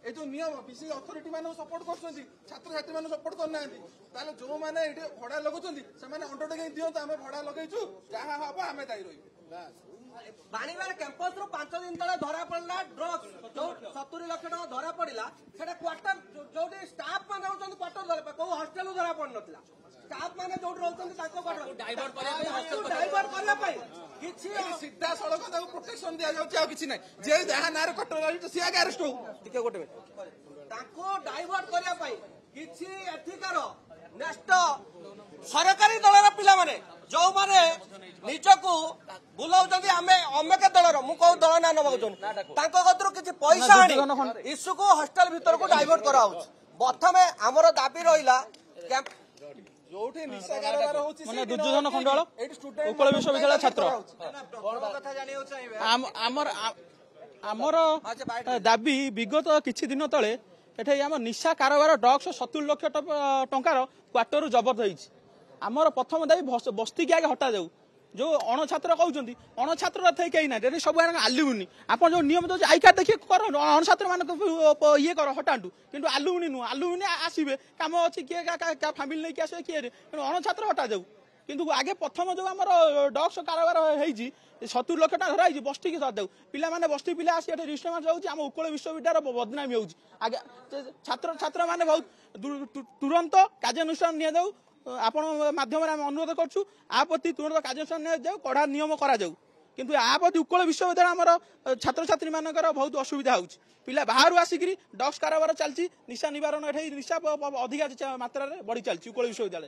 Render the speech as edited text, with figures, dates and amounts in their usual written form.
ए जो नियम PC authority मान सपोर्ट कर छात्र छात्री मान सपोर्ट करना जो मैंने भड़ा लगुंट से अंडरटेकिंग दिखाते आम भड़ा लगेचु जहाँ हम आम दायी रही बाणीबार कैंपस रो 5 दिन तले धरा पड़ला ड्रग्स 70 लाख टका धरा पड़ला सेटा क्वार्टर जोटी स्टाफ मान रहउछन क्वार्टर धरा को हॉस्टल धरा पड़ नथिला स्टाफ माने जोटी रहउछन ताको क्वार्टर डाइवर्ट करला पई किछि सीधा सड़क ताको प्रोटेक्शन दिया जाउछि आ किछि नै जे जहाँ नार क्वार्टर रही से आगे अरेस्ट हो टिके गोटे ताको डाइवर्ट करला पई किछि एथिकार नेक्स्ट सरकारी दलर पिला माने जो माने निजको बुलाउछन्ती आमे अमेक दलर मु को दल ना नबाउछन ताको कतरो किछि पैसा आनी इशू को हॉस्टल भीतर को डाइवर्ट कराउछ प्रथमे हमरो दाबी रहिला जोठी निशा कारोबार होछि माने दुर्योधन खंडाळ उत्कल विश्वविद्यालय छात्र कोन कथा जानियो चाहिबे आमर आमर दाबी विगत किछि दिन तळे एठे आम निशा कारोबार ड्रग्स 70 लाख टंकार क्वार्टर जबत होइछि आमर प्रथम दाबी बस्ती के आगे हटा जाऊ जो अणछात्र कहते अणछात्र थे कहीं ना सब आलुमिनी आप जो नियम दे आई कार्ड देखिए कर अणछात्र मान ये कर हटाटू कि आलुमिनी नुह आलुमिनी आसवे कम अच्छी किए फैमिली नहीं आसवे किए अणछात्र हटा जाऊ किंतु आगे प्रथम जो आम ड्रग्स कारोबार होती 70 लाख टका धराई बस्ती की जाऊ पिला बस्ती पिला आसी रजिस्टर जाऊँगी आम उत्कल विश्वविद्यालय बदनामी होगी आगे छात्र छात्र मैंने बहुत तुरंत कार्यानुष्ठान नि जाऊ आपण माध्यम अनुरोध करूँ आ प्रति तुरंत कार्यानुष्ठान जाऊ कड़ा नियम करा जाऊ किंतु आ प्रति उत्कल विश्वविद्यालय आमर छात्र छात्री मानकर बहुत असुविधा होउछि पिला बाहर आसिक ड्रग्स कारोबार चलती निशा निवारण निशा अधिका मात्रा बढ़ी चलती उत्कल विश्वविद्यालय।